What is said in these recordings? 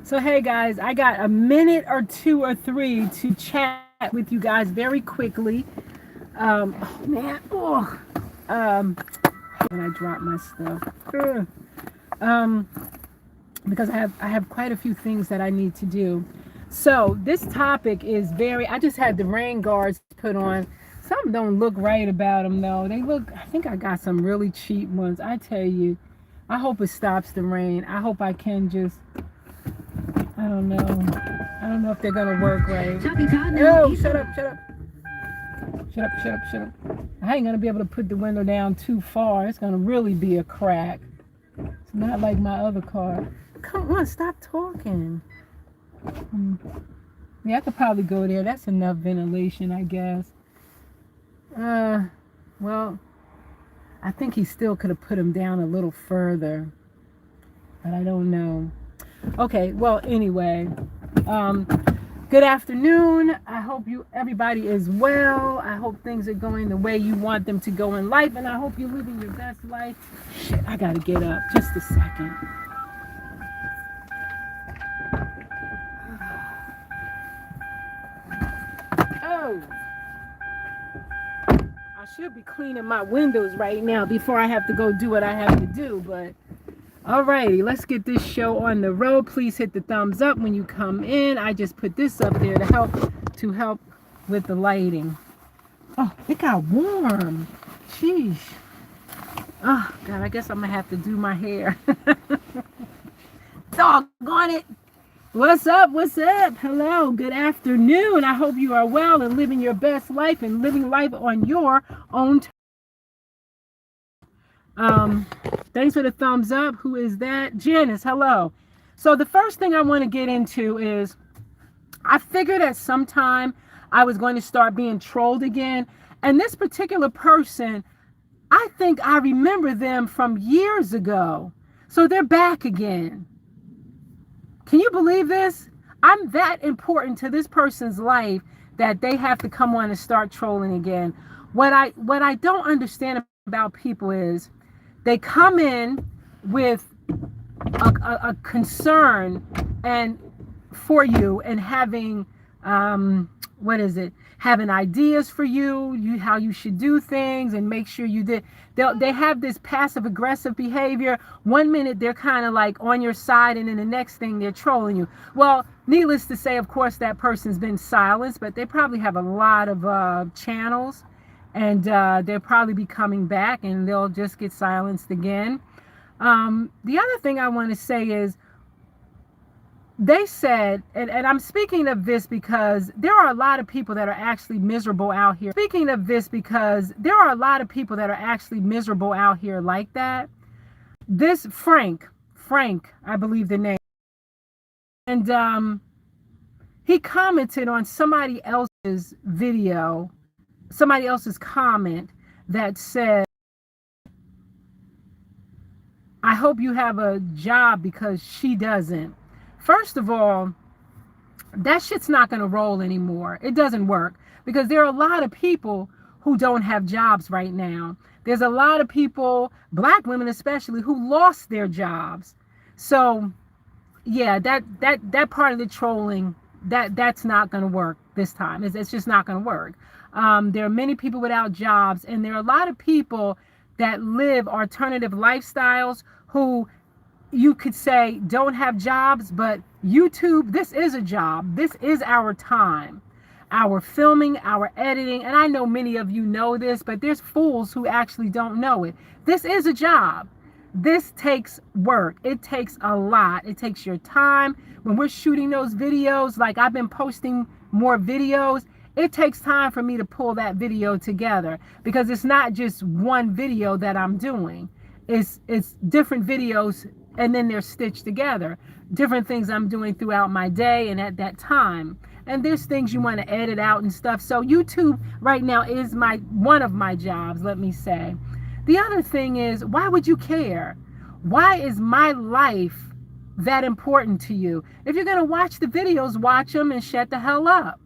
So hey guys, I got a minute or two or three to chat with you guys very quickly. Oh man, when I drop my stuff, um, because I have quite a few things that I need to do. So this topic is very. I just had the rain guards put on. Some don't look right about them though. They look. I think I got some really cheap ones. I tell you, I hope it stops the rain. I hope I can just. I don't know. I don't know if they're gonna work right. Oh, shut up, shut up. Shut up, shut up, shut up. I ain't gonna be able to put the window down too far. It's gonna really be a crack. It's not like my other car. Come on, stop talking. Yeah, I could probably go there. That's enough ventilation, I guess. Well, I think he still could have put him down a little further. But I don't know. Okay, well, anyway, good afternoon. I hope everybody is well. I hope things are going the way you want them to go in life, and I hope you're living your best life. Shit, I gotta get up. Just a second. Oh, I should be cleaning my windows right now before I have to go do what I have to do, but alrighty, let's get this show on the road. Please hit the thumbs up when you come in. I just put this up there to help with the lighting. Oh, it got warm. Sheesh. Oh God, I guess I'm gonna have to do my hair. Doggone it. What's up? What's up? Hello, good afternoon. I hope you are well and living your best life and living life on your own terms. Thanks for the thumbs up. Who is that? Janice, hello. So the first thing I want to get into is I figured at some time I was going to start being trolled again. And this particular person, I think I remember them from years ago. So they're back again. Can you believe this? I'm that important to this person's life that they have to come on and start trolling again. What I don't understand about people is they come in with a concern and for you and having having ideas for you how you should do things and make sure you did. They have this passive aggressive behavior. 1 minute they're kind of like on your side, and then the next thing they're trolling you. Well, needless to say, of course, that person's been silenced, but they probably have a lot of channels. And they'll probably be coming back and they'll just get silenced again. The other thing I want to say is they said, and I'm speaking of this because there are a lot of people that are actually miserable out here. Speaking of this because there are a lot of people that are actually miserable out here like that. This Frank, I believe the name. And he commented on somebody else's video, somebody else's comment that said, I hope you have a job because she doesn't. First of all, that shit's not going to roll anymore. It doesn't work because there are a lot of people who don't have jobs right now. There's a lot of people, black women especially, who lost their jobs. So yeah, that part of the trolling, that's not going to work this time. It's just not going to work. There are many people without jobs, and there are a lot of people that live alternative lifestyles who you could say don't have jobs, but YouTube, this is a job. This is our time, our filming, our editing. And I know many of you know this, but there's fools who actually don't know it. This is a job. This takes work. It takes a lot. It takes your time. When we're shooting those videos, like I've been posting more videos, it takes time for me to pull that video together because it's not just one video that I'm doing. It's different videos, and then they're stitched together. Different things I'm doing throughout my day and at that time. And there's things you want to edit out and stuff. So YouTube right now is one of my jobs, let me say. The other thing is, why would you care? Why is my life that important to you? If you're going to watch the videos, watch them and shut the hell up.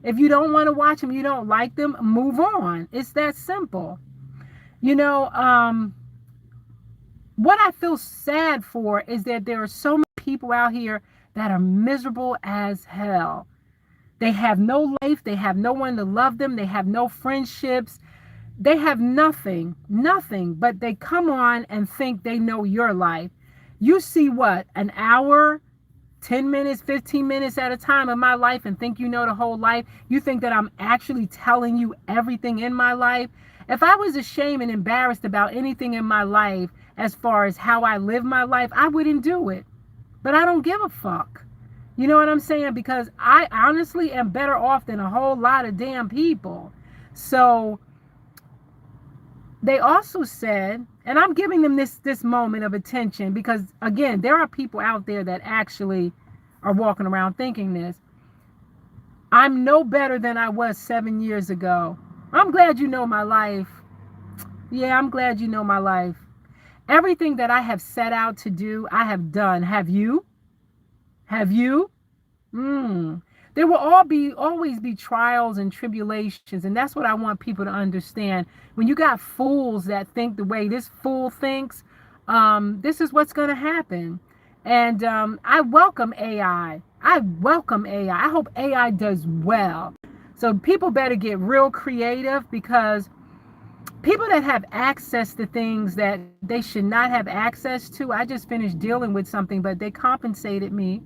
If you don't want to watch them, you don't like them, move on. It's that simple. You know, what I feel sad for is that there are so many people out here that are miserable as hell. They have no life. They have no one to love them. They have no friendships. They have nothing, nothing, but they come on and think they know your life. You see what? An hour, 10 minutes, 15 minutes at a time of my life and think you know the whole life. You think that I'm actually telling you everything in my life. If I was ashamed and embarrassed about anything in my life as far as how I live my life, I wouldn't do it. But I don't give a fuck. You know what I'm saying? Because I honestly am better off than a whole lot of damn people. So they also said, and I'm giving them this moment of attention because, again, there are people out there that actually are walking around thinking this. I'm no better than I was 7 years ago. I'm glad you know my life. Yeah, I'm glad you know my life. Everything that I have set out to do, I have done. Have you? Have you? There will always be trials and tribulations, and that's what I want people to understand. When you got fools that think the way this fool thinks, this is what's going to happen. And I welcome AI. I welcome AI. I hope AI does well. So people better get real creative, because people that have access to things that they should not have access to. I just finished dealing with something, but they compensated me.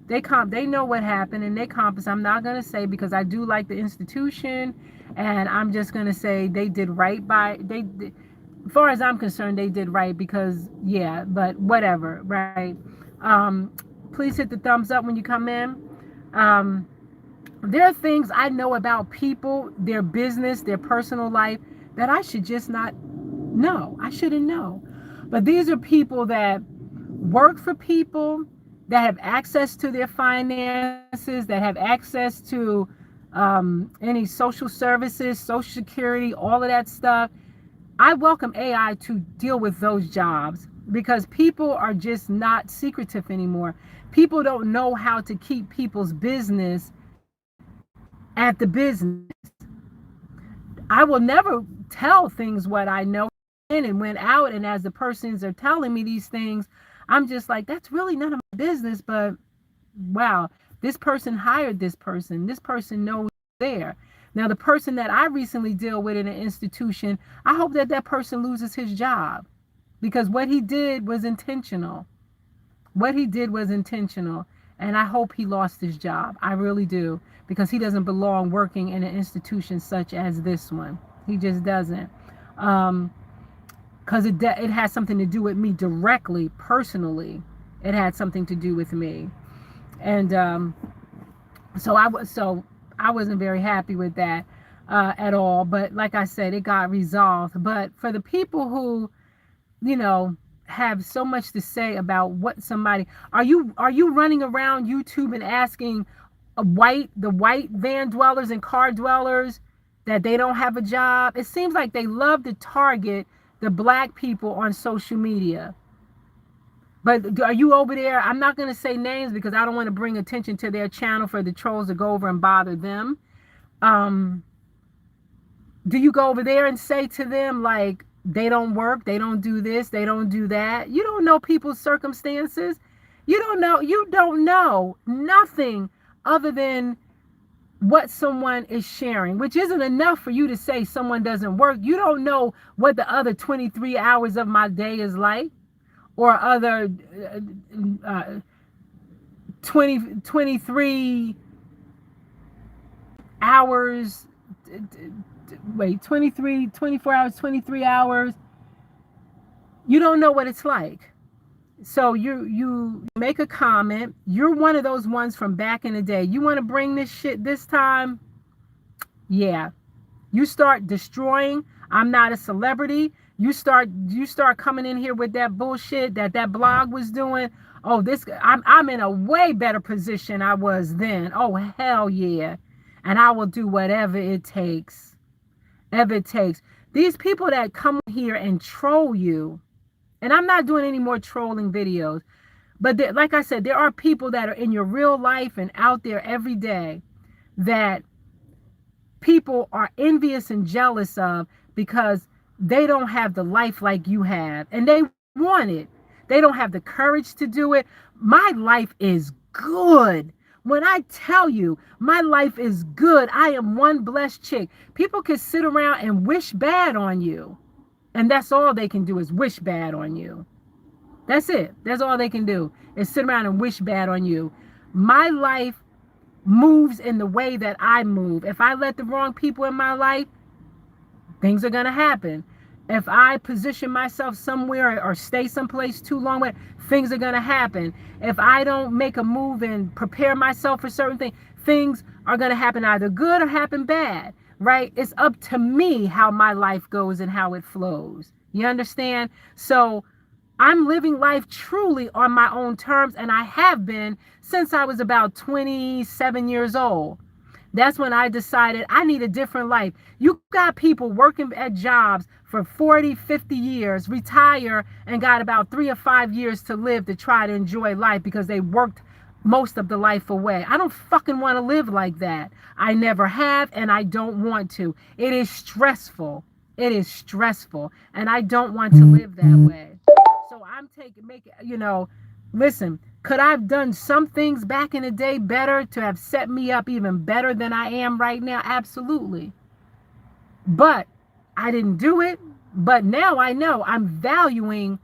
They know what happened, and they compensate. I'm not going to say, because I do like the institution, and I'm just going to say they did right by, as far as I'm concerned, they did right, because yeah, but whatever, right? Please hit the thumbs up when you come in. There are things I know about people, their business, their personal life, that I should just not know. I shouldn't know. But these are people that work for people, that have access to their finances, that have access to any social services, Social Security, all of that stuff. I welcome AI to deal with those jobs, because people are just not secretive anymore. People don't know how to keep people's business at the business. I will never tell things what I know in and went out, and as the persons are telling me these things, I'm just like, that's really none of my business, but wow, this person hired this person. This person knows there. Now, the person that I recently deal with in an institution, I hope that that person loses his job, because what he did was intentional. What he did was intentional, and I hope he lost his job. I really do, because he doesn't belong working in an institution such as this one. He just doesn't. Because it has something to do with me directly, personally. It had something to do with me, and so I wasn't very happy with that at all. But like I said, it got resolved. But for the people who, have so much to say about what somebody, are you running around YouTube and asking the white van dwellers and car dwellers that they don't have a job? It seems like they love to target the black people on social media. But are you over there? I'm not going to say names, because I don't want to bring attention to their channel for the trolls to go over and bother them. Do you go over there and say to them, like, they don't work, they don't do this, they don't do that? You don't know people's circumstances. You don't know nothing other than what someone is sharing, which isn't enough for you to say someone doesn't work. You don't know what the other 23 hours of my day is like, or other 23 hours, 24 hours, 23 hours. You don't know what it's like. So you make a comment. You're one of those ones from back in the day. You want to bring this shit this time? Yeah. You start destroying. I'm not a celebrity. You start coming in here with that bullshit that blog was doing. Oh, I'm in a way better position I was then. Oh, hell yeah. And I will do whatever it takes. Whatever it takes. These people that come here and troll you, and I'm not doing any more trolling videos, but like I said, there are people that are in your real life and out there every day that people are envious and jealous of, because they don't have the life like you have, and they want it. They don't have the courage to do it, My life is good. When I tell you my life is good, I am one blessed chick. People can sit around and wish bad on you. And that's all they can do is wish bad on you. That's it. That's all they can do is sit around and wish bad on you. My life moves in the way that I move. If I let the wrong people in my life, things are going to happen. If I position myself somewhere or stay someplace too long, things are going to happen. If I don't make a move and prepare myself for certain things, things are going to happen either good or happen bad, right? It's up to me how my life goes and how it flows. You understand? So I'm living life truly on my own terms, and I have been since I was about 27 years old. That's when I decided I need a different life. You got people working at jobs for 40, 50 years, retire, and got about 3 or 5 years to live to try to enjoy life because they worked most of the life away. I don't fucking want to live like that. I never have, and I don't want to. It is stressful. It is stressful, and I don't want to live that way. So I'm listen, could I have done some things back in the day better to have set me up even better than I am right now? Absolutely. But I didn't do it. But now I know I'm valuing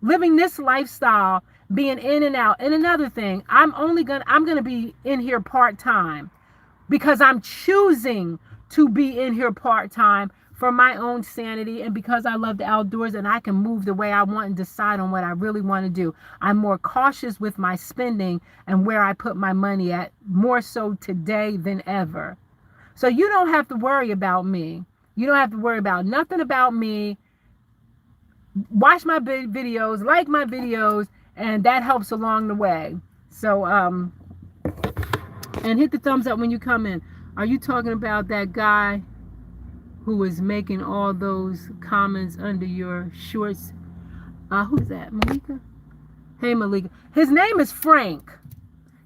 living this lifestyle, being in and out. And another thing, I'm going to be in here part-time because I'm choosing to be in here part-time for my own sanity and because I love the outdoors and I can move the way I want and decide on what I really want to do. I'm more cautious with my spending and where I put my money at, more so today than ever. So you don't have to worry about me. You don't have to worry about nothing about me. Watch my videos, like my videos, and that helps along the way. So, and hit the thumbs up when you come in. Are you talking about that guy who was making all those comments under your shorts? Who's that? Malika? Hey, Malika. His name is Frank.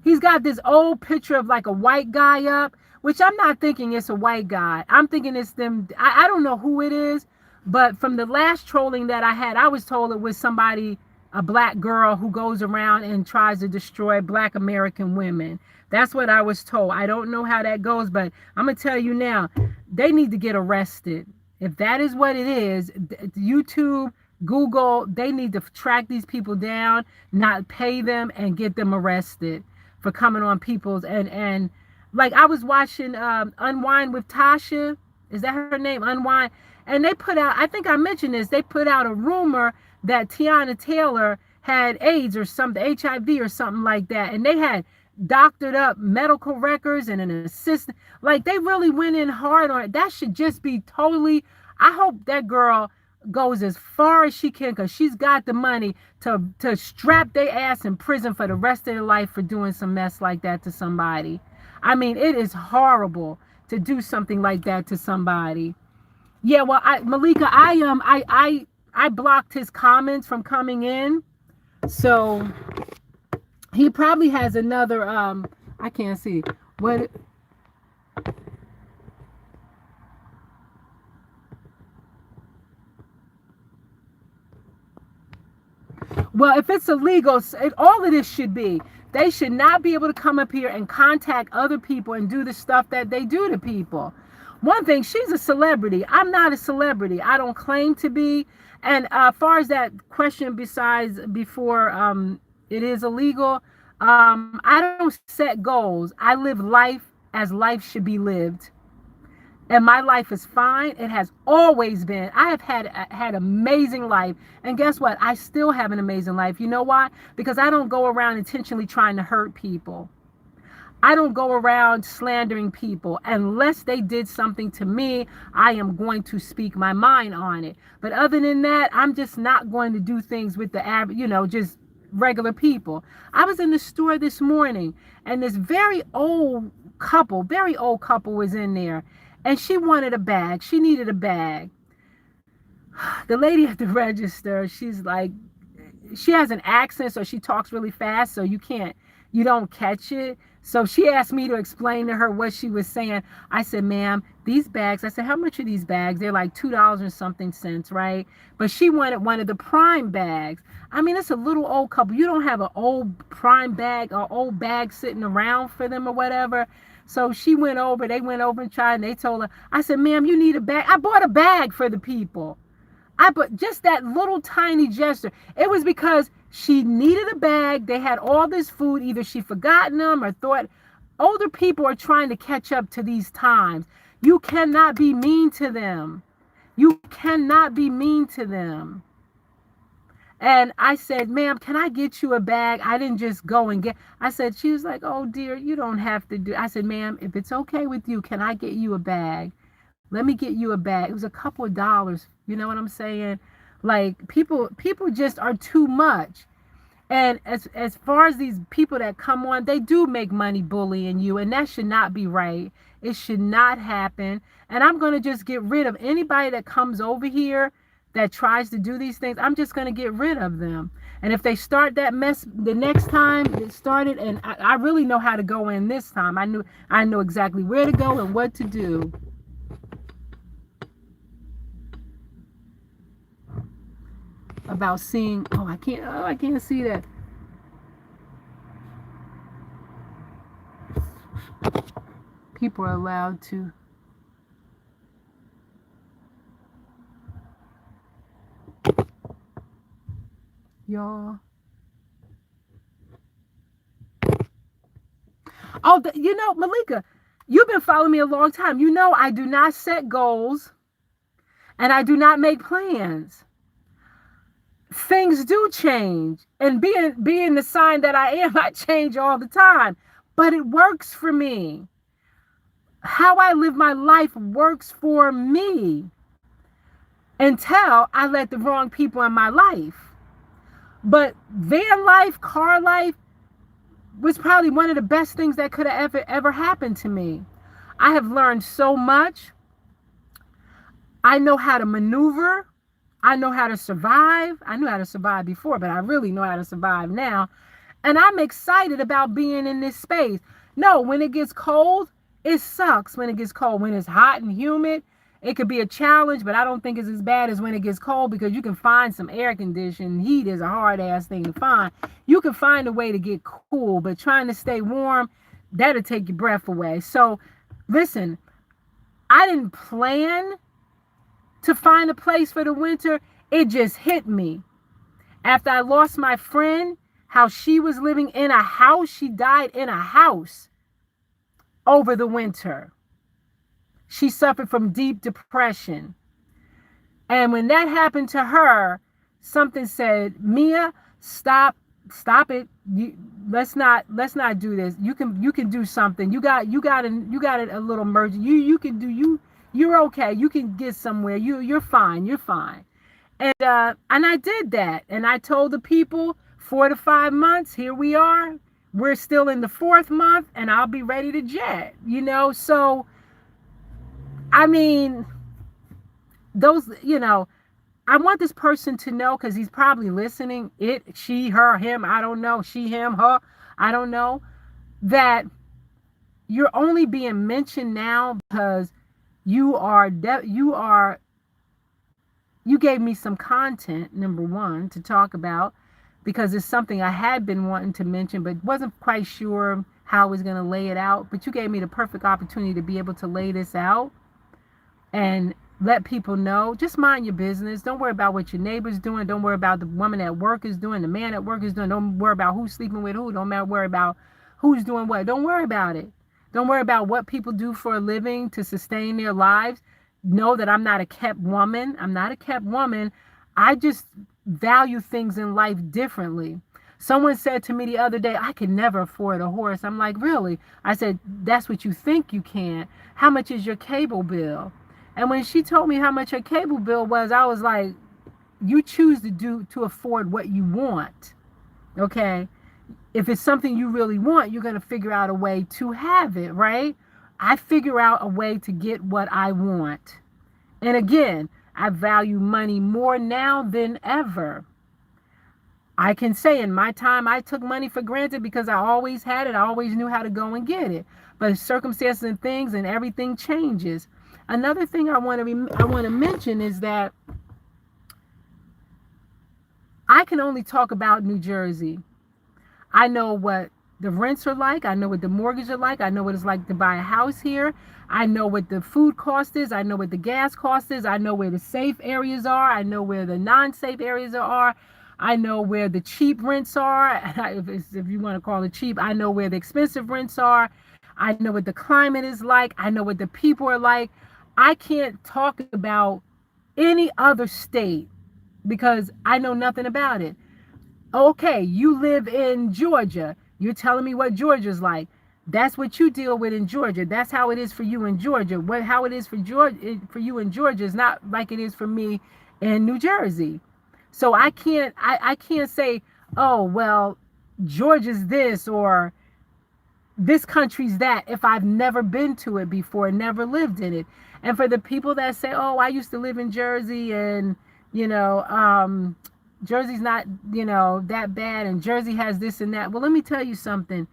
He's got this old picture of like a white guy up, which I'm not thinking it's a white guy. I'm thinking it's them. I don't know who it is, but from the last trolling that I had, I was told it was somebody, a black girl who goes around and tries to destroy black American women. That's what I was told. I don't know how that goes, but I'm going to tell you now, they need to get arrested. If that is what it is, YouTube, Google, they need to track these people down, not pay them, and get them arrested for coming on people's. And like I was watching Unwind with Tasha. Is that her name? Unwind. And they put out, I think I mentioned this, they put out a rumor that Tiana Taylor had AIDS or something, HIV or something like that. And they had doctored up medical records and an assistant. Like they really went in hard on it. That should just be totally, I hope that girl goes as far as she can because she's got the money to strap their ass in prison for the rest of their life for doing some mess like that to somebody. I mean, it is horrible to do something like that to somebody. Yeah, well, Malika, I blocked his comments from coming in. So he probably has another I can't see. What Well, if it's illegal, all of this should be. They should not be able to come up here and contact other people and do the stuff that they do to people. One thing, she's a celebrity. I'm not a celebrity. I don't claim to be. And as far as that question before it is illegal, I don't set goals. I live life as life should be lived. And my life is fine. It has always been. I have had amazing life. And guess what? I still have an amazing life. You know why? Because I don't go around intentionally trying to hurt people. I don't go around slandering people. Unless they did something to me, I am going to speak my mind on it. But other than that, I'm just not going to do things with the average, just regular people. I was in the store this morning and this very old couple was in there. And she wanted a bag. She needed a bag. The lady at the register, she's like, she has an accent, so she talks really fast, so you don't catch it. So she asked me to explain to her what she was saying. I said, ma'am, these bags, I said, how much are these bags? They're like $2 and something cents, right? But she wanted one of the prime bags. I mean, it's a little old couple. You don't have an old prime bag or old bag sitting around for them or whatever. So they went over and tried, and they told her, I said, ma'am, you need a bag. I bought a bag for the people. But just that little tiny gesture, it was because she needed a bag. They had all this food. Either she forgotten them or thought. Older people are trying to catch up to these times. You cannot be mean to them. You cannot be mean to them. And I said, ma'am, can I get you a bag? I didn't just go and I said, she was like, oh dear, you don't have to do. I said, ma'am, if it's okay with you, can I get you a bag? Let me get you a bag. It was a couple of dollars. You know what I'm saying? Like people just are too much. And as far as these people that come on, they do make money bullying you, and that should not be right. It should not happen. And I'm going to just get rid of anybody that comes over here that tries to do these things. I'm just going to get rid of them. And if they start that mess the next time it started, and I really know how to go in this time. I know exactly where to go and what to do. About seeing, I can't see that. People are allowed to. Y'all. Oh, Malika, you've been following me a long time. You know I do not set goals and I do not make plans. Things do change, and being the sign that I am, I change all the time, but it works for me. How I live my life works for me until I let the wrong people in my life. But van life, car life was probably one of the best things that could have ever happened to me. I have learned so much. I know how to maneuver. I know how to survive. I knew how to survive before, but I really know how to survive now. And I'm excited about being in this space. No, when it gets cold, it sucks when it gets cold. When it's hot and humid, it could be a challenge, but I don't think it's as bad as when it gets cold, because you can find some air conditioning. Heat is a hard ass thing to find. You can find a way to get cool, but trying to stay warm, that'll take your breath away. So listen, I didn't plan to find a place for the winter. It just hit me. After I lost my friend, how she was living in a house, she died in a house over the winter. She suffered from deep depression. And when that happened to her, something said, Mia, stop it. Let's not do this. You can do something. You got a little emergency. You're okay. You can get somewhere. You're fine. You're fine. And I did that. And I told the people 4 to 5 months, here we are. We're still in the 4th month, and I'll be ready to jet, So, I mean, I want this person to know, because he's probably listening, she, her, him, I don't know, she, him, her, I don't know, that you're only being mentioned now because you gave me some content, number one, to talk about, because it's something I had been wanting to mention, but wasn't quite sure how I was going to lay it out. But you gave me the perfect opportunity to be able to lay this out and let people know. Just mind your business. Don't worry about what your neighbor's doing. Don't worry about the woman at work is doing, the man at work is doing. Don't worry about who's sleeping with who. Don't worry about who's doing what. Don't worry about it. Don't worry about what people do for a living to sustain their lives. Know that I'm not a kept woman. I'm not a kept woman. I just value things in life differently. Someone said to me the other day, I could never afford a horse. I'm like, really? I said, that's what you think you can. How much is your cable bill? And when she told me how much her cable bill was, I was like, you choose to afford what you want. Okay? If it's something you really want, you're going to figure out a way to have it, right? I figure out a way to get what I want. And again, I value money more now than ever. I can say in my time, I took money for granted because I always had it. I always knew how to go and get it. But circumstances and things and everything changes. Another thing I want to mention is that I can only talk about New Jersey. I know what the rents are like. I know what the mortgage are like. I know what it's like to buy a house here. I know what the food cost is. I know what the gas cost is. I know where the safe areas are. I know where the non-safe areas are. I know where the cheap rents are. If you want to call it cheap, I know where the expensive rents are. I know what the climate is like. I know what the people are like. I can't talk about any other state because I know nothing about it. Okay, you live in Georgia. You're telling me what Georgia's like. That's what you deal with in Georgia. That's how it is for you in Georgia. How it is for Georgia for you in Georgia is not like it is for me in New Jersey. So I can't say, oh well, Georgia's this or this country's that if I've never been to it before, never lived in it. And for the people that say, oh, I used to live in Jersey and, you know, Jersey's not, you know, that bad and Jersey has this and that. Well, let me tell you something.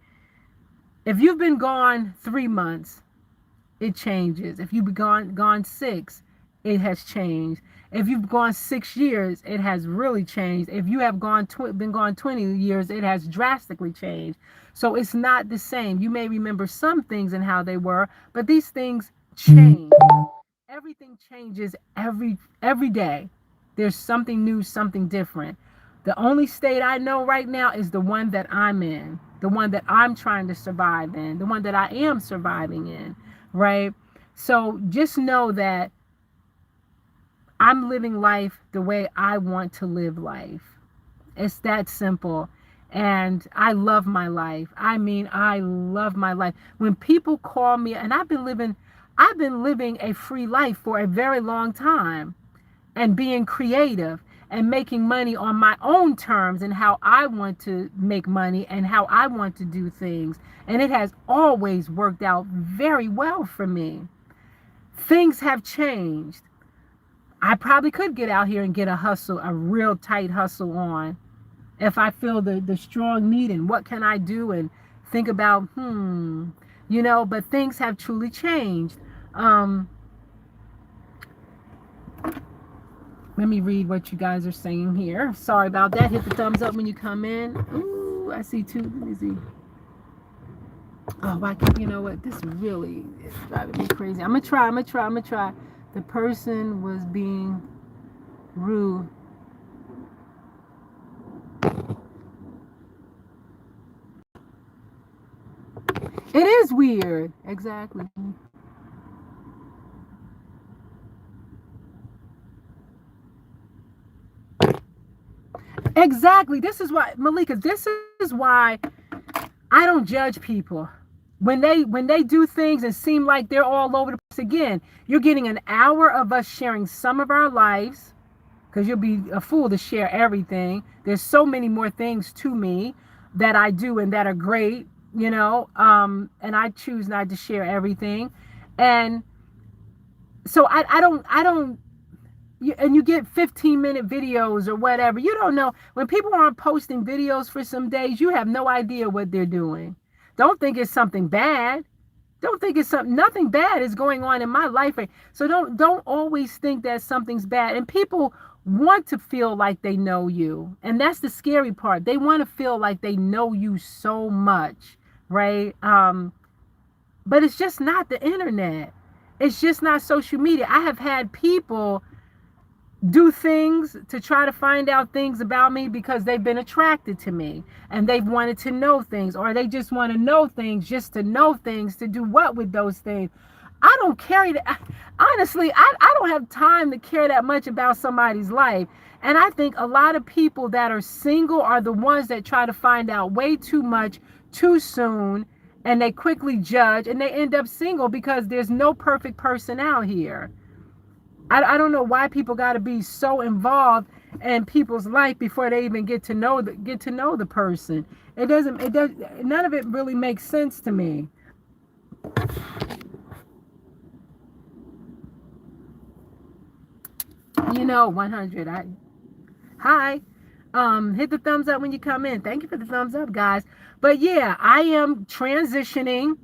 If you've been gone 3 months, it changes. If you've been gone 6, it has changed. If you've gone 6 years, it has really changed. If you have been gone 20 years, it has drastically changed. So it's not the same. You may remember some things and how they were, but these things change. Everything changes every day. There's something new, something different. The only state I know right now is the one that I'm in, the one that I'm trying to survive in, the one that I am surviving in, right? So just know that I'm living life the way I want to live life. It's that simple. And I love my life. I mean, I love my life. When people call me, and I've been living a free life for a very long time and being creative and making money on my own terms and how I want to make money and how I want to do things. And it has always worked out very well for me. Things have changed. I probably could get out here and get a hustle, a real tight hustle on if I feel the strong need and what can I do and think about, you know, but things have truly changed. Let me read what you guys are saying here. Sorry about that. Hit the thumbs up when you come in. Ooh, I see two. Let me see. Oh, why can't, you know what? This really is driving me crazy. I'm gonna try. The person was being rude. It is weird. Exactly. Exactly. This is why, Malika, this is why I don't judge people. When they do things and seem like they're all over the place, again, you're getting an hour of us sharing some of our lives, because you'll be a fool to share everything. There's so many more things to me that I do and that are great, you know, and I choose not to share everything. And so I don't and you get 15-minute videos or whatever. You don't know. When people aren't posting videos for some days, you have no idea what they're doing. Don't think it's something bad. Don't think it's something, nothing bad is going on in my life. So don't always think that something's bad. And people want to feel like they know you. And that's the scary part. They want to feel like they know you so much, right? But it's just not the internet. It's just not social media. I have had people do things to try to find out things about me because they've been attracted to me and they've wanted to know things, or they just want to know things just to know things, to do what with those things. I don't carry that. Honestly, I don't have time to care that much about somebody's life. And I think a lot of people that are single are the ones that try to find out way too much too soon, and they quickly judge and they end up single because there's no perfect person out here. I don't know why people got to be so involved in people's life before they even get to know the person. It does none of it really makes sense to me. You know, 100. Hi. Hit the thumbs up when you come in. Thank you for the thumbs up, guys. But yeah, I am transitioning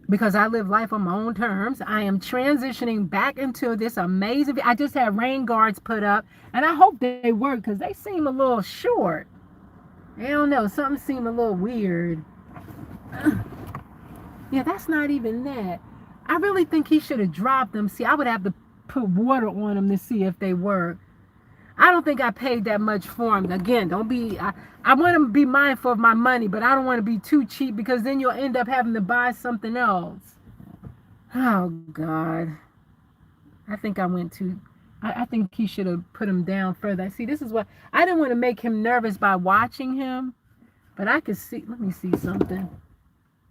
because I live life on my own terms. I am transitioning back into this amazing. I just had rain guards put up, and I hope they work because they seem a little short. I don't know. Something seemed a little weird. Yeah, that's not even that. I really think he should have dropped them. See, I would have to put water on them to see if they work. I don't think I paid that much for them. Again, don't be. I want to be mindful of my money, but I don't want to be too cheap because then you'll end up having to buy something else. Oh God, I think I went too. I think he should have put him down further. See, this is what I didn't want to make him nervous by watching him, but I could see. Let me see something.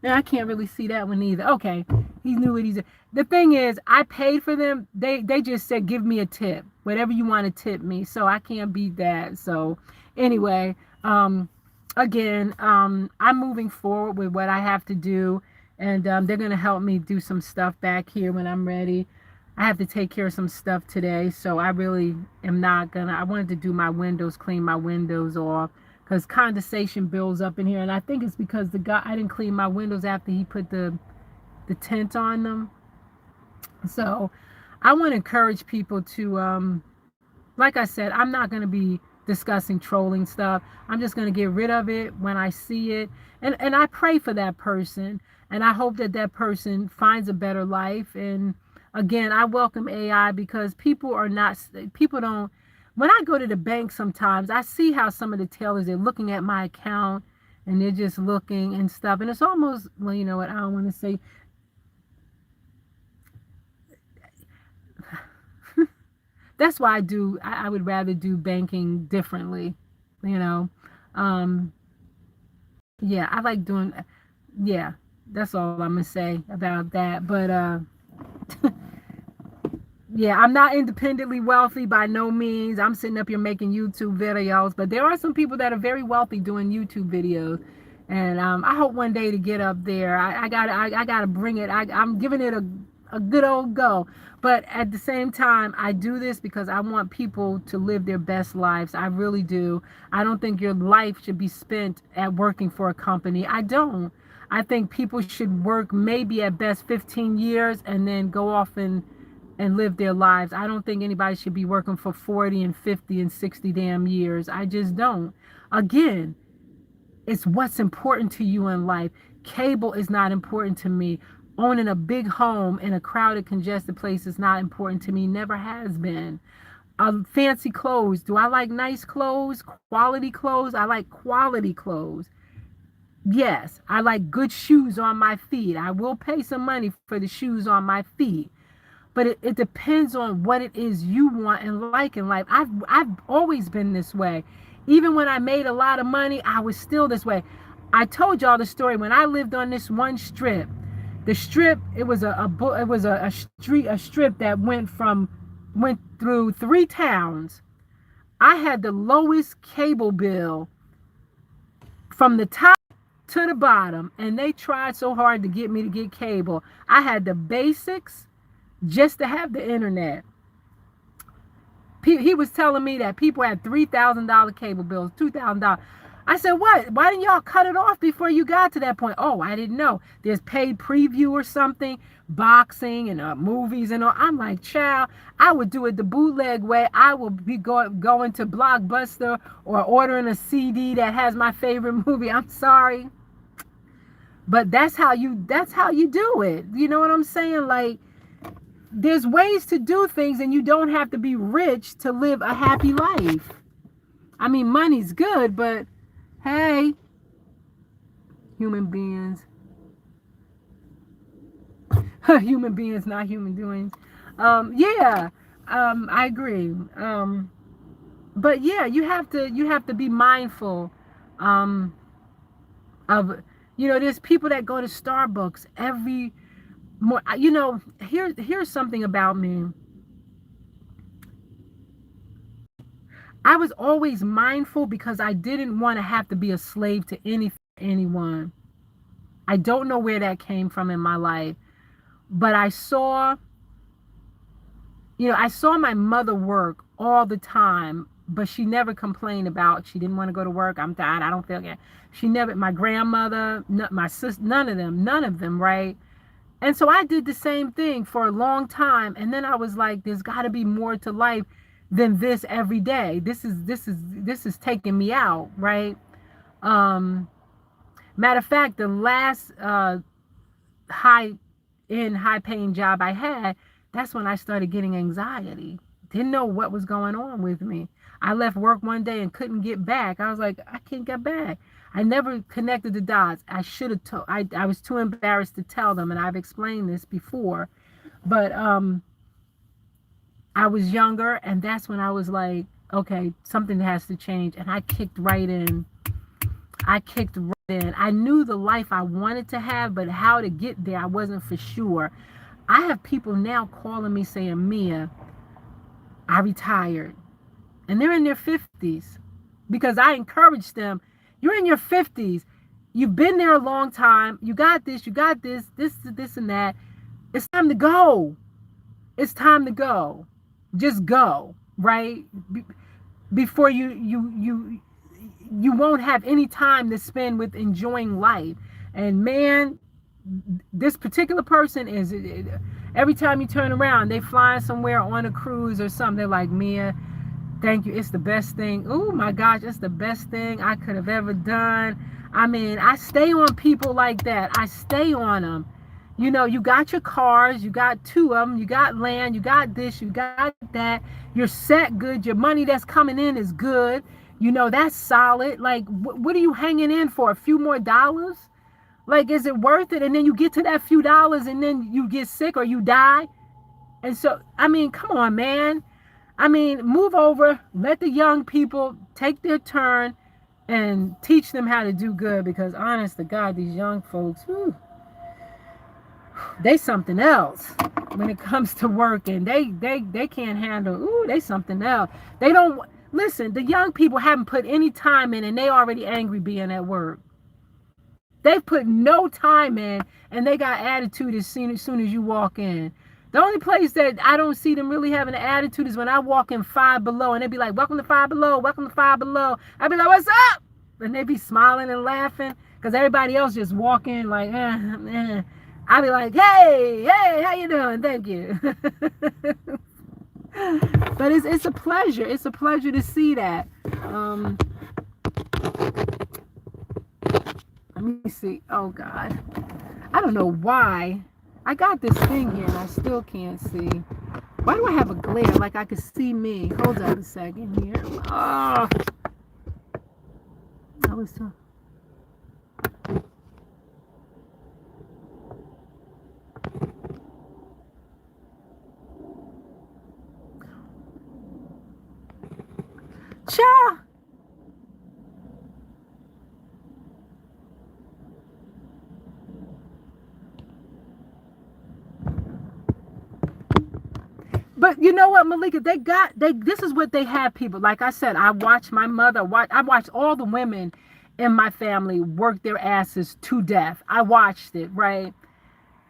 Now I can't really see that one either. Okay, he knew what he's. The thing is, I paid for them. They just said give me a tip, whatever you want to tip me. So I can't beat that. So anyway, again, I'm moving forward with what I have to do, and they're gonna help me do some stuff back here when I'm ready. I have to take care of some stuff today, so I really am not gonna. I wanted to do my windows, clean my windows off, because condensation builds up in here, and I think it's because the guy I didn't clean my windows after he put the tint on them. So I want to encourage people to like I said, I'm not going to be discussing trolling stuff. I'm just going to get rid of it when I see it, and I pray for that person, and I hope that that person finds a better life. And again, I welcome AI because people don't. When I go to the bank sometimes, I see how some of the tellers, they're looking at my account and they're just looking and stuff. And it's almost, well, you know what, I don't want to say. That's why I would rather do banking differently, you know. Um, yeah, I like doing, yeah, that's all I'm going to say about that. But, yeah, I'm not independently wealthy by no means. I'm sitting up here making YouTube videos, but there are some people that are very wealthy doing YouTube videos, and I hope one day to get up there. I gotta bring it. I'm giving it a good old go, but at the same time, I do this because I want people to live their best lives. I really do. I don't think your life should be spent at working for a company. I don't. I think people should work maybe at best 15 years and then go off and live their lives. I don't think anybody should be working for 40 and 50 and 60 damn years. I just don't. Again, it's what's important to you in life. Cable is not important to me. Owning a big home in a crowded, congested place is not important to me. Never has been. Fancy clothes. Do I like nice clothes? Quality clothes? I like quality clothes. Yes, I like good shoes on my feet. I will pay some money for the shoes on my feet. But it depends on what it is you want and like in life. I've always been this way. Even when I made a lot of money, I was still this way. I told y'all the story when I lived on this one strip. The strip, it was a strip that went through 3 towns. I had the lowest cable bill from the top to the bottom, and they tried so hard to get me to get cable. I had the basics just to have the internet. He was telling me that people had $3,000 cable bills, $2,000. I said, what? Why didn't y'all cut it off before you got to that point? Oh, I didn't know. There's paid preview or something, boxing and movies and all. I'm like, child, I would do it the bootleg way. I would be going to Blockbuster or ordering a CD that has my favorite movie. I'm sorry. But that's how you do it. You know what I'm saying? Like, there's ways to do things, and you don't have to be rich to live a happy life. I mean, money's good, but hey, human beings, human beings, not human doings. Yeah, I agree. But yeah, you have to be mindful of, there's people that go to Starbucks every more. Here's something about me. I was always mindful because I didn't want to have to be a slave to anyone. I don't know where that came from in my life, but I saw my mother work all the time. but she never complained about she didn't want to go to work. I'm tired. I don't feel good. She never, my grandmother, my sister, none of them, right? And so I did the same thing for a long time. And then I was like, there's got to be more to life than this every day. This is taking me out, right? Um, Matter of fact, the last high paying job I had, that's when I started getting anxiety. Didn't know what was going on with me. I left work one day and couldn't get back. I was like, I can't get back. I never connected the dots. I should have told. I was too embarrassed to tell them, and I've explained this before. But I was younger, and that's when I was like, okay, something has to change. And I kicked right in. I knew the life I wanted to have, but how to get there, I wasn't for sure. I have people now calling me saying, Mia, I retired. And they're in their 50s because I encouraged them. You're in your 50s. You've been there a long time. You got this, this and that. It's time to go. It's time to go. Just go, right? Before you won't have any time to spend with enjoying life. And man, this particular person is, every time you turn around, they flying somewhere on a cruise or something. They're like, Mia, thank you. It's the best thing. Oh my gosh, it's the best thing I could have ever done. I mean, I stay on people like that. I stay on them. You know, you got your cars, you got 2 of them, you got land, you got this, you got that. You're set good. Your money that's coming in is good. You know, that's solid. Like, what are you hanging in for? A few more dollars? Like, is it worth it? And then you get to that few dollars and then you get sick or you die. And so, I mean, come on, man. I mean, move over, let the young people take their turn and teach them how to do good, because honest to God, these young folks, whew, they something else when it comes to working. They can't handle, they something else. They don't, listen, the young people haven't put any time in and they already angry being at work. They've put no time in and they got attitude as soon as you walk in. The only place that I don't see them really having an attitude is when I walk in Five Below and they be like, welcome to Five Below, welcome to Five Below. I be like, what's up? And they be smiling and laughing because everybody else just walk in like, I be like, hey, how you doing? Thank you. But it's a pleasure. It's a pleasure to see that. Let me see. Oh, God. I don't know why. I got this thing here and I still can't see. Why do I have a glare like I could see me? Hold on a second here. Oh. I was so... Cha! But you know what, Malika, this is what they have, people. Like I said, I watched my mother, I watched all the women in my family work their asses to death. I watched it, right?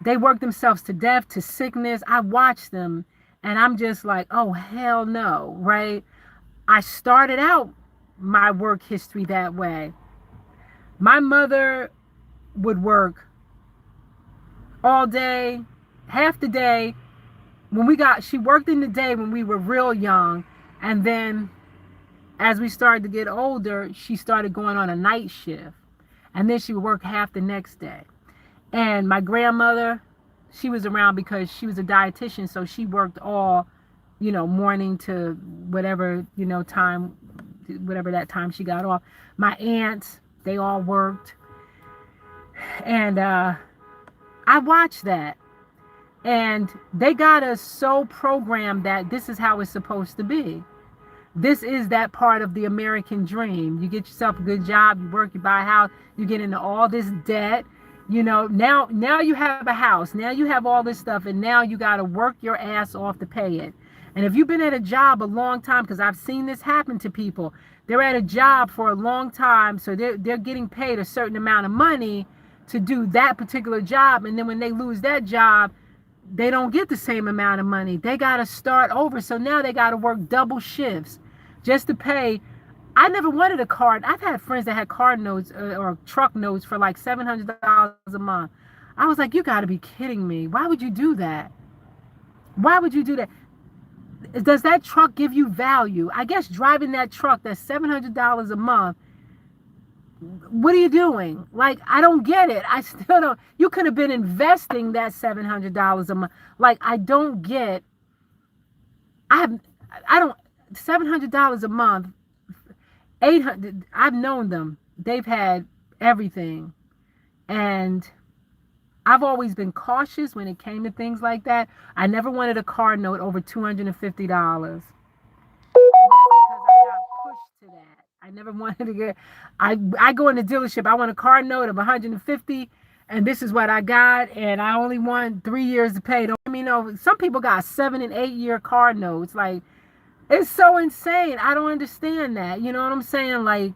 They worked themselves to death, to sickness. I watched them and I'm just like, oh, hell no, right? I started out my work history that way. My mother would work all day, half the day. She worked in the day when we were real young. And then as we started to get older, she started going on a night shift. And then she would work half the next day. And my grandmother, she was around because she was a dietitian. So she worked all, morning to whatever, time, whatever that time she got off. My aunts, they all worked. And I watched that. And they got us so programmed that this is how it's supposed to be. This is that part of the American dream. You get yourself a good job, you work, you buy a house, you get into all this debt. Now you have a house, now you have all this stuff, and now you got to work your ass off to pay it. And if you've been at a job a long time, because I've seen this happen to people, they're at a job for a long time, so they're getting paid a certain amount of money to do that particular job, and then when they lose that job, they don't get the same amount of money. They got to start over. So now they got to work double shifts just to pay. I never wanted a car. I've had friends that had car notes or truck notes for like $700 a month. I was like, you got to be kidding me. Why would you do that? Why would you do that? Does that truck give you value? I guess driving that truck that's $700 a month, what are you doing? Like, I don't get it. I still don't. You could have been investing that $700 a month. Like, I don't get. I don't. $700 a month. 800. I've known them. They've had everything, and I've always been cautious when it came to things like that. I never wanted a car note over $250. Because I got pushed to that. I never wanted to get. I go in the dealership. I want a car note of 150, and this is what I got, and I only want 3 years to pay. Don't let me know. Some people got 7 and 8 year car notes. Like, it's so insane. I don't understand that. You know what I'm saying? Like,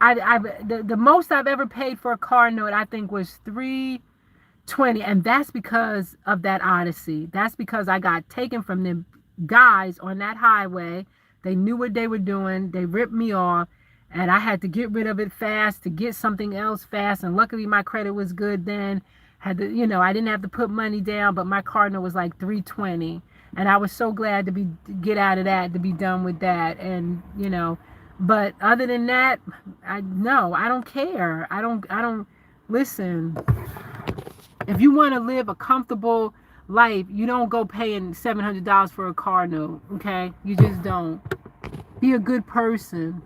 the most I've ever paid for a car note, I think, was $320, and that's because of that Odyssey. That's because I got taken from them guys on that highway. They knew what they were doing. They ripped me off, and I had to get rid of it fast to get something else fast. And luckily my credit was good then. Had to, I didn't have to put money down, but my car note was like $320, and I was so glad to get out of that, to be done with that. And but other than that, I don't care. I don't listen. If you want to live a comfortable life, you don't go paying $700 for a car note, okay? You just don't. Be a good person.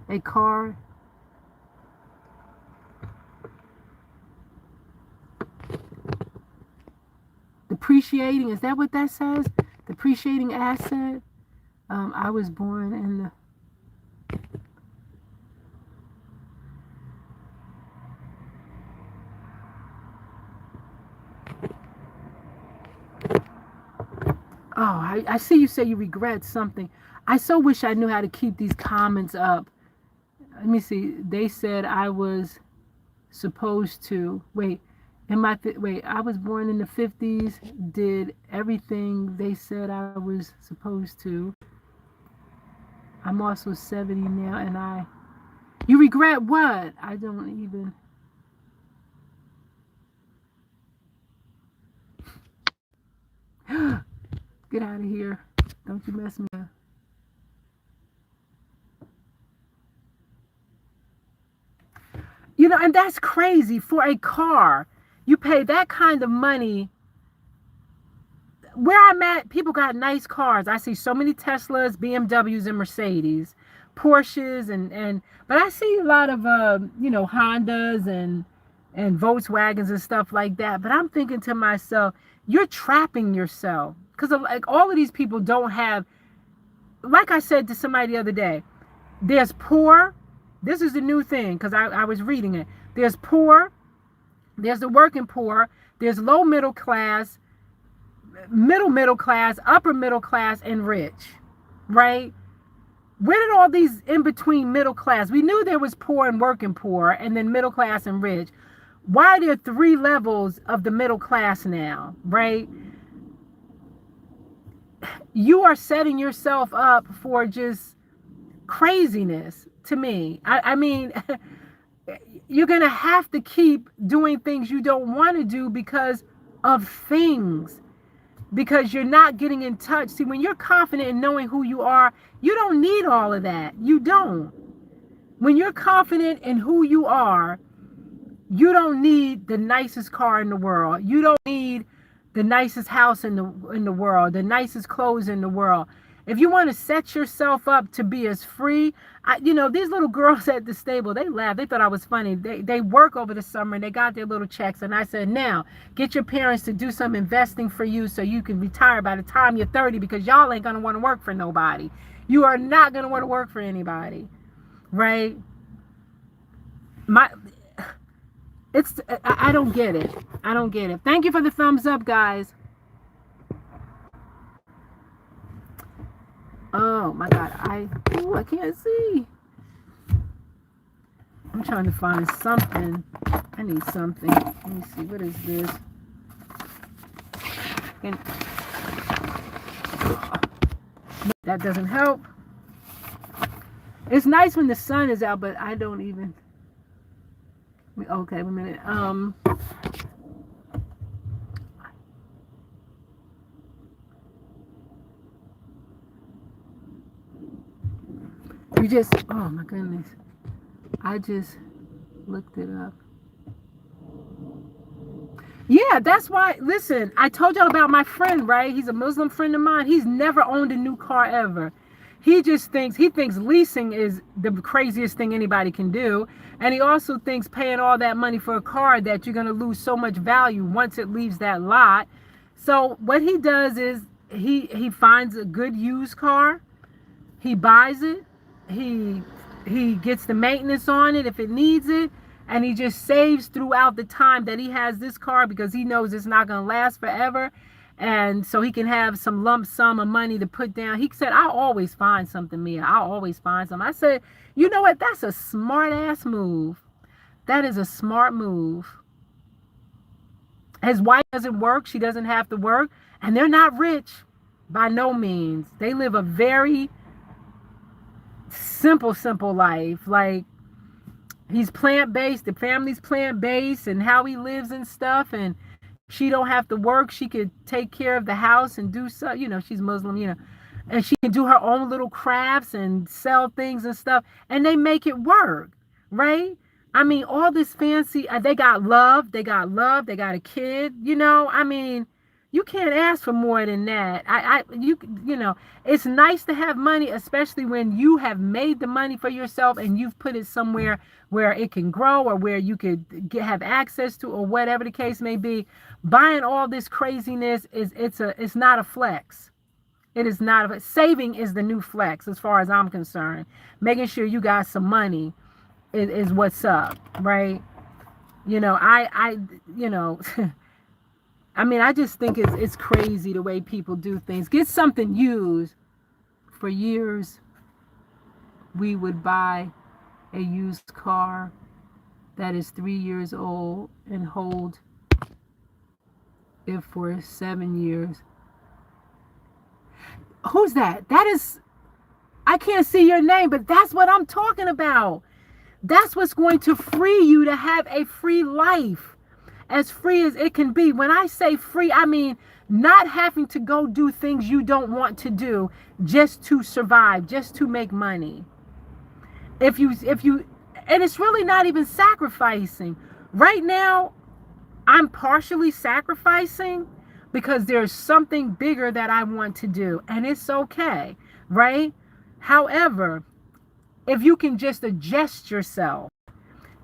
A car. Depreciating, is that what that says? Depreciating asset. I was born in the I see you say you regret something. I so wish I knew how to keep these comments up. Let me see. They said I was supposed to. Wait, I was born in the 50s, did everything they said I was supposed to. I'm also 70 now, and you regret what? I don't even. Get out of here. Don't you mess me up. And that's crazy. For a car, you pay that kind of money. Where I'm at, people got nice cars. I see so many Teslas, BMWs, and Mercedes, Porsches, but I see a lot of Hondas and Volkswagens and stuff like that. But I'm thinking to myself, you're trapping yourself, because like all of these people don't have. Like I said to somebody the other day, there's poor. This is the new thing, because I was reading it. There's poor, there's the working poor, there's low middle class, middle class, upper middle class, and rich, right? Where did all these in between middle class? We knew there was poor and working poor, and then middle class and rich. Why are there 3 levels of the middle class now, right? You are setting yourself up for just craziness to me. I mean, you're going to have to keep doing things you don't want to do because of things, because you're not getting in touch. See, when you're confident in knowing who you are, you don't need all of that. You don't. When you're confident in who you are, you don't need the nicest car in the world. You don't need the nicest house in the world, the nicest clothes in the world. If you want to set yourself up to be as free, these little girls at the stable, they laughed. They thought I was funny. They work over the summer and they got their little checks. And I said, now get your parents to do some investing for you so you can retire by the time you're 30, because y'all ain't going to want to work for nobody. You are not going to want to work for anybody, right? I don't get it. I don't get it. Thank you for the thumbs up, guys. Oh my God, I can't see. I'm trying to find something. I need something. Let me see, what is this? second. That doesn't help. It's nice when the sun is out, but I don't even. Okay, wait a minute. You just, oh my goodness. I just looked it up. Yeah, that's why, listen, I told y'all about my friend, right? He's a Muslim friend of mine. He's never owned a new car ever. He thinks leasing is the craziest thing anybody can do. And he also thinks paying all that money for a car that you're going to lose so much value once it leaves that lot. So what he does is he finds a good used car. He buys it. He gets the maintenance on it if it needs it. And he just saves throughout the time that he has this car because he knows it's not going to last forever. And so he can have some lump sum of money to put down. He said, I'll always find something, Mia. I'll always find something. I said, you know what? That's a smart ass move. That is a smart move. His wife doesn't work. She doesn't have to work. And they're not rich by no means. They live a very simple life. Like, he's plant-based. The family's plant-based and how he lives and stuff. And she don't have to work. She could take care of the house and do so. You know, she's Muslim, you know. And she can do her own little crafts and sell things and stuff. And they make it work, right? I mean, all this fancy, they got love. They got a kid, you know. I mean, you can't ask for more than that. You know, it's nice to have money, especially when you have made the money for yourself and you've put it somewhere where it can grow or where you could have access to, or whatever the case may be. Buying all this craziness it's not a flex. It is not saving is the new flex as far as I'm concerned. Making sure you got some money is what's up, right? You know, you know. I mean, I just think it's crazy the way people do things. Get something used. For years, we would buy a used car that is 3 years old and hold it for 7 years. Who's that? That is, I can't see your name, but that's what I'm talking about. That's what's going to free you to have a free life. As free as it can be. When I say free, I mean not having to go do things you don't want to do just to survive, just to make money. If you, and it's really not even sacrificing. Right now, I'm partially sacrificing because there's something bigger that I want to do, and it's okay, right? However, if you can just adjust yourself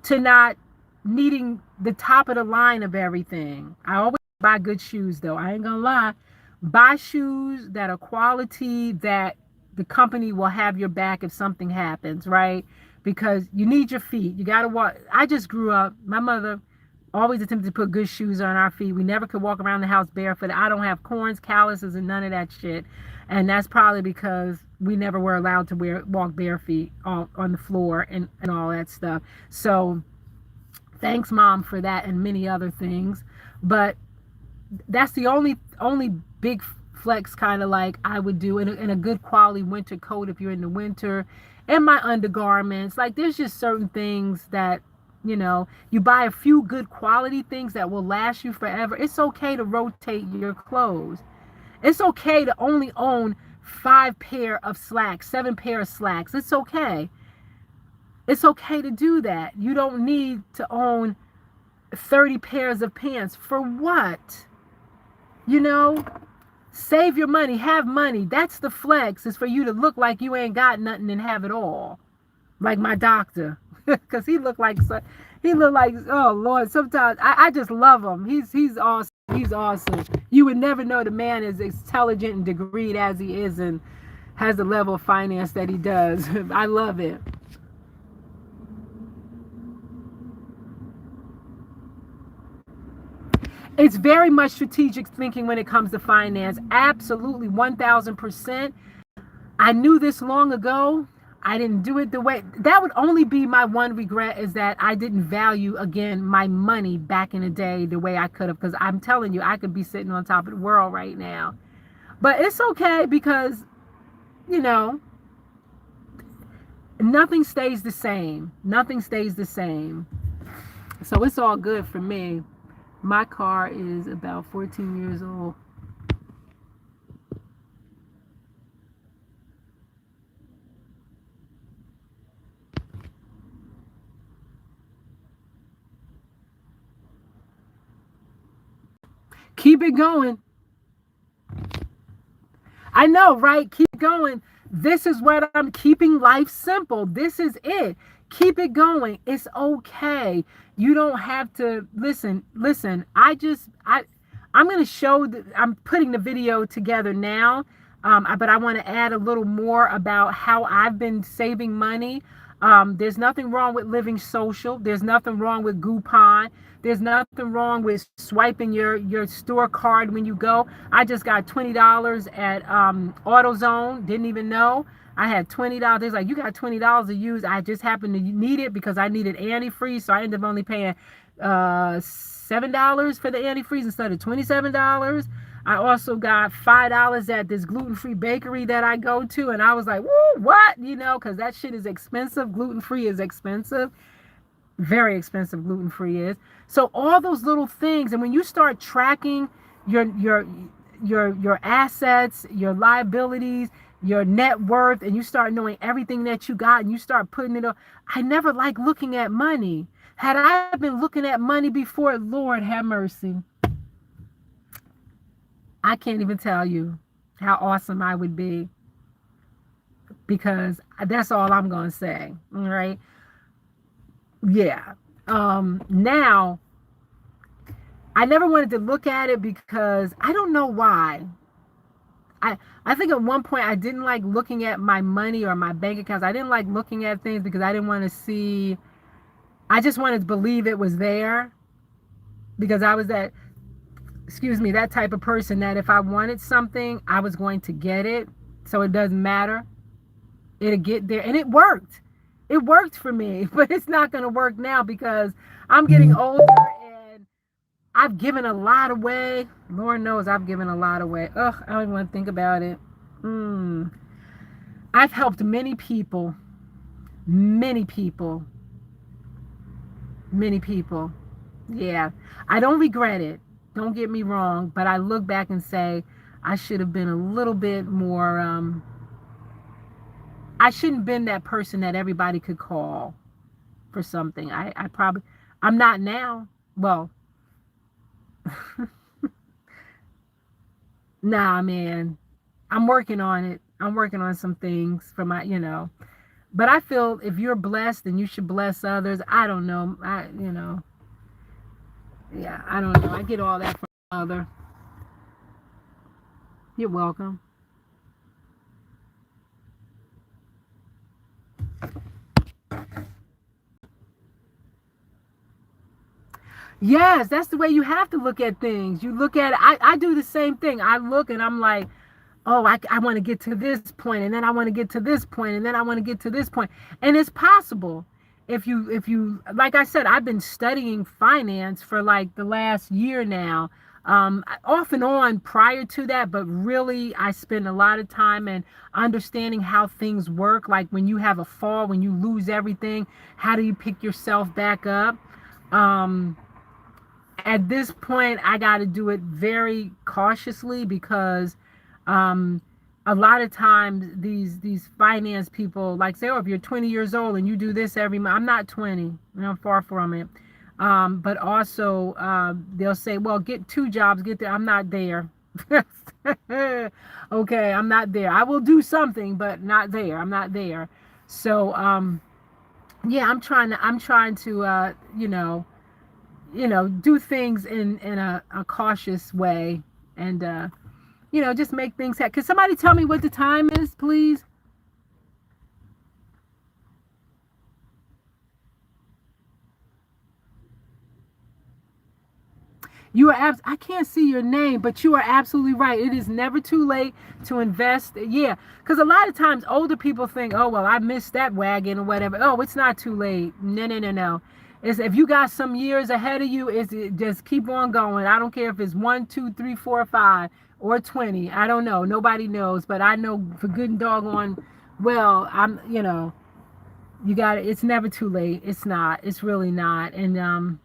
to not needing the top of the line of everything. I always buy good shoes, though. I ain't gonna lie. Buy shoes that are quality, that the company will have your back if something happens, right? Because you need your feet. You gotta walk. I just grew up. My mother always attempted to put good shoes on our feet. We never could walk around the house barefoot. I don't have corns, calluses, and none of that shit. And that's probably because we never were allowed to walk bare feet on the floor and all that stuff. So thanks, Mom, for that and many other things. But that's the only big flex kind of like I would do in a good quality winter coat if you're in the winter, and my undergarments. Like, there's just certain things that, you know, you buy a few good quality things that will last you forever. It's okay to rotate your clothes. It's okay to only own 5 pair of slacks, 7 pair of slacks. It's okay. It's okay to do that. You don't need to own 30 pairs of pants. For what? You know, save your money, have money. That's the flex, is for you to look like you ain't got nothing and have it all. Like my doctor. Because he looked like, oh Lord, sometimes I just love him. He's awesome. He's awesome. You would never know the man is intelligent and degreed as he is and has the level of finance that he does. I love it. It's very much strategic thinking when it comes to finance. Absolutely, 1000%. I knew this long ago. I didn't do it the way that would only be my one regret, is that I didn't value again my money back in the day the way I could have, because I'm telling you, I could be sitting on top of the world right now. But it's okay, because you know, nothing stays the same. Nothing stays the same. So it's all good for me. My car is about 14 years old. Keep it going. I know, right? Keep going. This is what I'm keeping life simple. This is it. Keep it going. It's okay. You don't have to listen. I'm going to show I'm putting the video together now. But I want to add a little more about how I've been saving money. There's nothing wrong with living social. There's nothing wrong with Groupon. There's nothing wrong with swiping your store card when you go. I just got $20 at AutoZone. Didn't even know. I had $20. They're like, you got $20 to use. I just happened to need it because I needed antifreeze. So I ended up only paying $7 for the antifreeze instead of $27. I also got $5 at this gluten-free bakery that I go to. And I was like, woo, what? Because that shit is expensive. Gluten-free is expensive. Very expensive gluten-free is. So all those little things, and when you start tracking your assets, your liabilities, your net worth, and you start knowing everything that you got, and you start putting it up. I never liked looking at money. Had I been looking at money before, Lord have mercy, I can't even tell you how awesome I would be, because that's all I'm going to say. All right. Yeah. Now, I never wanted to look at it because I don't know why. I think at one point I didn't like looking at my money or my bank accounts. I didn't like looking at things because I didn't want to see. I just wanted to believe it was there, because I was that type of person that if I wanted something, I was going to get it. So it doesn't matter. It'll get there. And it worked. It worked for me, but it's not going to work now because I'm getting older and I've given a lot away. Lord knows I've given a lot away. Ugh, I don't even want to think about it. I've helped many people. Many people. Many people. Yeah. I don't regret it. Don't get me wrong. But I look back and say, I should have been a little bit more, I shouldn't have been that person that everybody could call for something. I'm not now. Well, nah, man. I'm working on it. I'm working on some things for my. But I feel if you're blessed, then you should bless others. I don't know. Yeah, I don't know. I get all that from mother. You're welcome. Yes, that's the way you have to look at things. You look at it. I do the same thing. I look and I'm like, oh, I want to get to this point, and then I want to get to this point, and then I want to get to this point. And it's possible. If you like I said, I've been studying finance for like the last year now. Off and on prior to that, but really I spend a lot of time in understanding how things work. Like when you have a fall, when you lose everything, how do you pick yourself back up? At this point, I got to do it very cautiously because a lot of times these finance people like say, oh, if you're 20 years old and you do this every month. I'm not 20. I'm far from it. But also they'll say, well, get 2 jobs, get there. I'm not there. Okay, I'm not there. I will do something, but not there. I'm not there. So yeah, I'm trying to do things in a cautious way, and just make things happen. Can somebody tell me what the time is, please? I can't see your name, but you are absolutely right. It is never too late to invest. Yeah, because a lot of times older people think, oh, well, I missed that wagon or whatever. Oh, it's not too late. No, no, no, no. It's, if you got some years ahead of you, just keep on going. I don't care if it's 1, 2, 3, 4, 5 or 20. I don't know. Nobody knows, but I know for good and doggone well, you got it. It's never too late. It's not. It's really not. And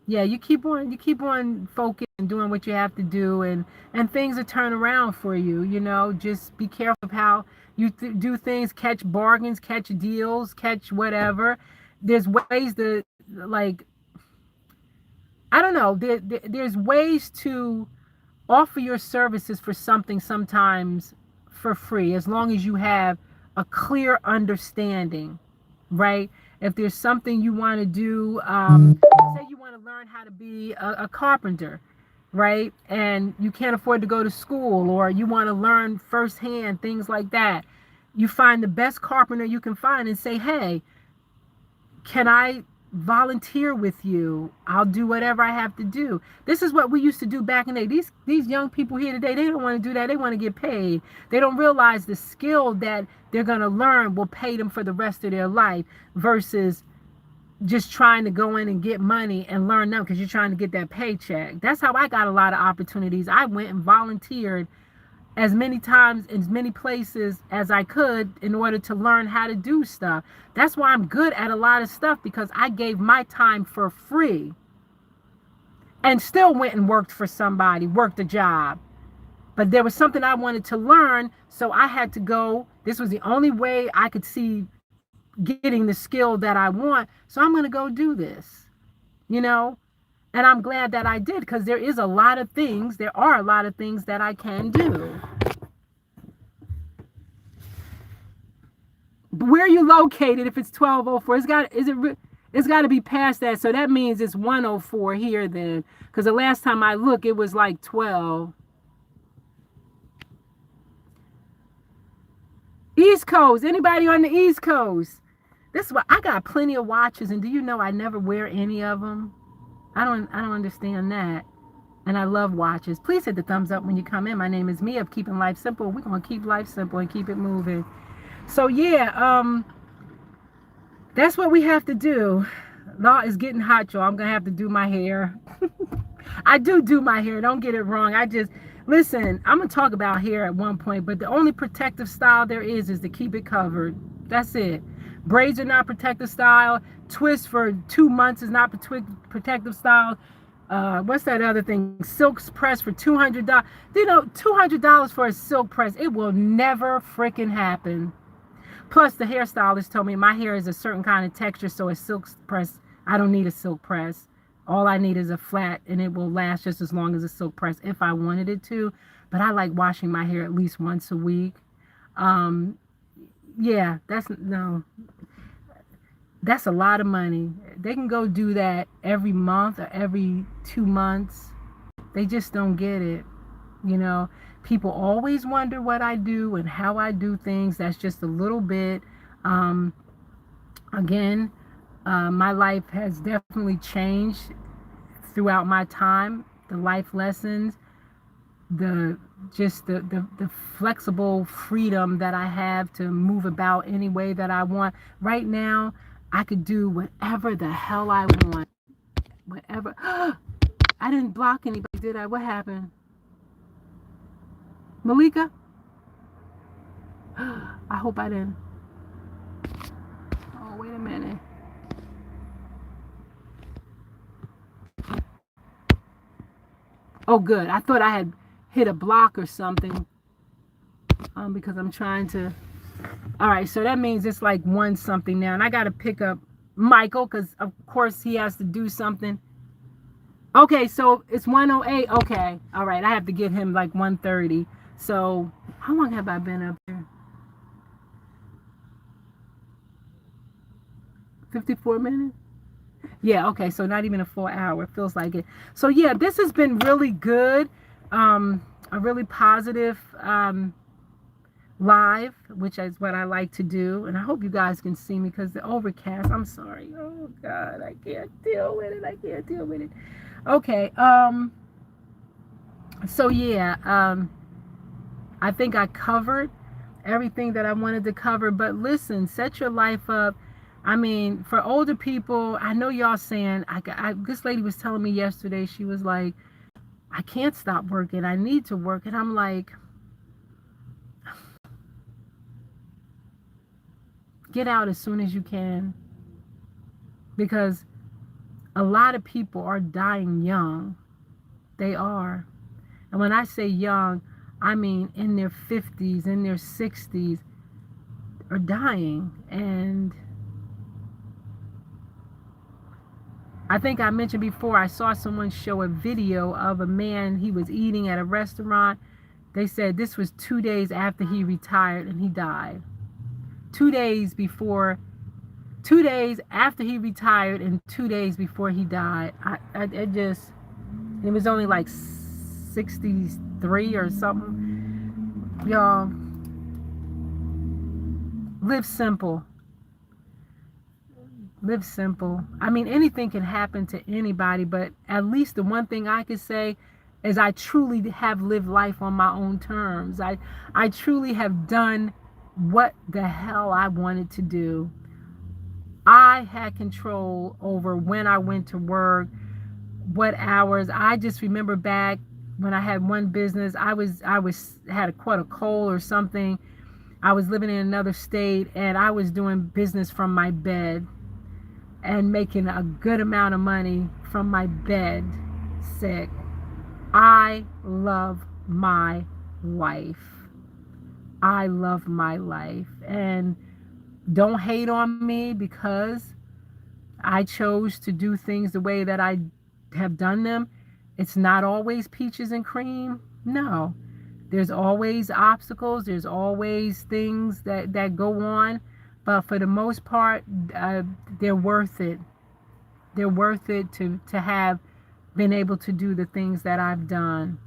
yeah, you keep on focusing and doing what you have to do, and things will turn around for you. Just be careful of how you do things. Catch bargains, catch deals, catch whatever. There's ways to, like, I don't know. There's ways to offer your services for something sometimes for free, as long as you have a clear understanding, right? If there's something you want to do, say you want to learn how to be a carpenter, right? And you can't afford to go to school, or you want to learn firsthand things like that. You find the best carpenter you can find and say, hey, can I volunteer with you? I'll do whatever I have to do. This is what we used to do back in the day. These young people here today, they don't want to do that. They want to get paid. They don't realize the skill that they're going to learn will pay them for the rest of their life, versus just trying to go in and get money and learn them because you're trying to get that paycheck. That's how I got a lot of opportunities. I went and volunteered as many times in as many places as I could in order to learn how to do stuff. That's why I'm good at a lot of stuff, because I gave my time for free and still went and worked for somebody, worked a job. But there was something I wanted to learn, so I had to go. This was the only way I could see getting the skill that I want. So I'm going to go do this, And I'm glad that I did, because there are a lot of things that I can do. Where are you located if it's 1204? It's got to be past that. So that means it's 104 here then, because the last time I looked, it was like 12. East Coast. Anybody on the East Coast? This is what I got. Plenty of watches, and do you know I never wear any of them? I don't understand that. And I love watches. Please hit the thumbs up when you come in. My name is Mia of Keeping Life Simple. We're going to keep life simple and keep it moving. So yeah, that's what we have to do. Law is getting hot, y'all. I'm going to have to do my hair. I do my hair. Don't get it wrong. Listen, I'm going to talk about hair at one point, but the only protective style there is to keep it covered. That's it. Braids are not protective style. Twist for 2 months is not protective style. What's that other thing? Silk press for $200. $200 for a silk press. It will never freaking happen. Plus, the hairstylist told me my hair is a certain kind of texture, so a silk press, I don't need a silk press. All I need is a flat, and it will last just as long as a silk press if I wanted it to. But I like washing my hair at least once a week. Yeah, that's a lot of money. They can go do that every month or every 2 months. They just don't get it. People always wonder what I do and how I do things. That's just a little bit. Again, my life has definitely changed throughout my time. The life lessons, the flexible freedom that I have to move about any way that I want. Right now, I could do whatever the hell I want. Whatever. I didn't block anybody, did I? What happened? Malika? I hope I didn't. Oh, wait a minute. Oh, good. I thought I had hit a block or something. Because I'm trying to. All right, so that means it's like 1 something now. And I got to pick up Michael, because, of course, he has to do something. Okay, so it's 1:08. Okay. All right, I have to give him like 1:30. So how long have I been up here? 54 minutes? Yeah, okay, so not even a full hour. It feels like it. So yeah, this has been really good. A really positive live, which is what I like to do. And I hope you guys can see me, because the overcast, I'm sorry. Oh God, I can't deal with it. Okay. So yeah. I think I covered everything that I wanted to cover. But listen, set your life up. I mean, for older people, I know y'all saying, this lady was telling me yesterday, she was like, I can't stop working. I need to work. And I'm like, get out as soon as you can, because a lot of people are dying young. They are. And when I say young, I mean in their 50s, in their 60s, are dying. And I think I mentioned before, I saw someone show a video of a man, he was eating at a restaurant. They said this was 2 days after he retired and he died. 2 days before, 2 days after he retired and 2 days before he died. It just, it was only like 63 or something. Y'all, live simple. Live simple. I mean, anything can happen to anybody, but at least the one thing I could say is I truly have lived life on my own terms. I truly have done what the hell I wanted to do. I had control over when I went to work, what hours. I just remember back when I had one business, I was had caught a cold or something. I was living in another state and I was doing business from my bed and making a good amount of money from my bed, sick. I love my life. I love my life. And don't hate on me because I chose to do things the way that I have done them. It's not always peaches and cream. No. There's always obstacles. There's always things that go on. But for the most part, they're worth it. They're worth it to have been able to do the things that I've done.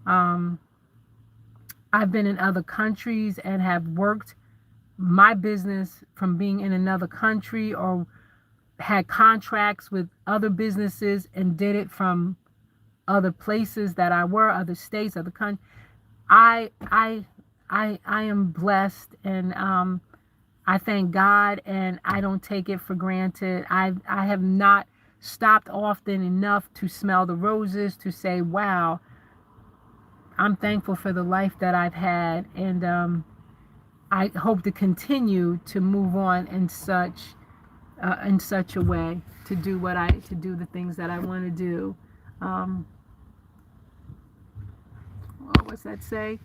Um, I've been in other countries and have worked my business from being in another country, or had contracts with other businesses and did it from other places that I were, other states, other countries. I I I am blessed, and I thank God, and I don't take it for granted. I have not stopped often enough to smell the roses, to say, wow, I'm thankful for the life that I've had, and I hope to continue to move on in such a way, to do the things that I want to do. Um, what's that say?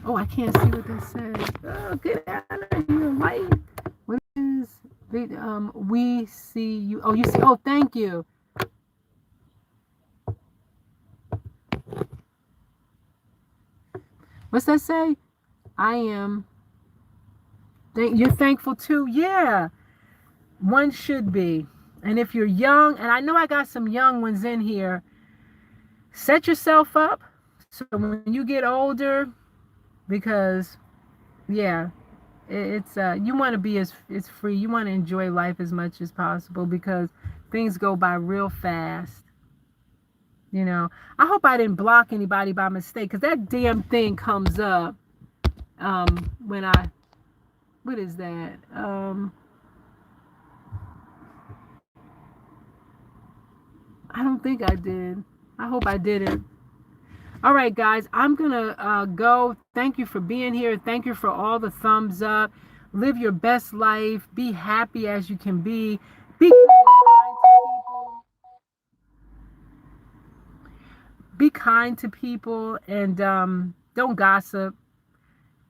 Oh, I can't see what that says. Oh, get out of here, light. What is we see you? Oh, you see. Oh, thank you. What's that say? I am. You're thankful too. Yeah, one should be. And if you're young, and I know I got some young ones in here, set yourself up so when you get older, because yeah, it's you want to be as it's free. You want to enjoy life as much as possible, because things go by real fast. You know, I hope I didn't block anybody by mistake, because that damn thing comes up when I, what is that? I don't think I did. I hope I didn't. All right, guys, I'm going to go. Thank you for being here. Thank you for all the thumbs up. Live your best life. Be happy as you can be. Be kind to people. Be kind to people, and don't gossip.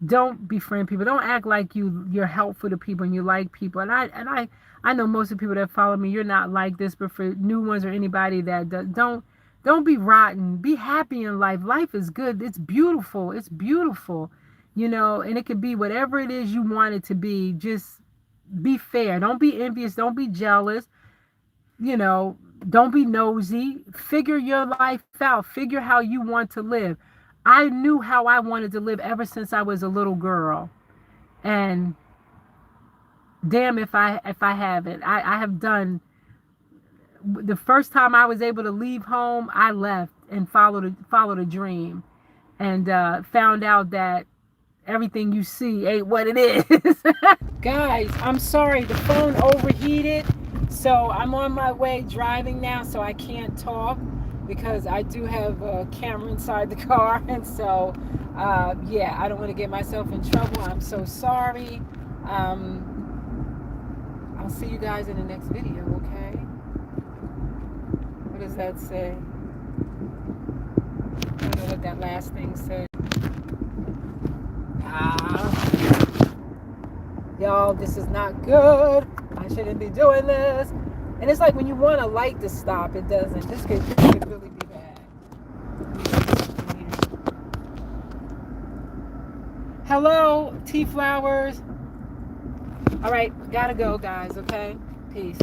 Don't befriend people. Don't act like you're helpful to people and you like people. And I know most of the people that follow me, you're not like this. But for new ones or anybody that does, don't be rotten. Be happy in life. Life is good. It's beautiful. It's beautiful. You know, and it could be whatever it is you want it to be. Just be fair. Don't be envious. Don't be jealous. You know, don't be nosy. Figure your life out. Figure how you want to live. I knew how I wanted to live ever since I was a little girl. And damn if I haven't. I have done. The first time I was able to leave home, I left and followed a dream, and found out that everything you see ain't what it is. Guys, I'm sorry, the phone overheated, so I'm on my way driving now, so I can't talk because I do have a camera inside the car, and so yeah, I don't want to get myself in trouble. I'm so sorry. I'll see you guys in the next video, okay? What does that say? I don't know what that last thing said. Y'all, this is not good. I shouldn't be doing this. And it's like when you want a light to stop, it doesn't. This could really be bad. Hello, tea flowers. All right, gotta go, guys, okay? Peace.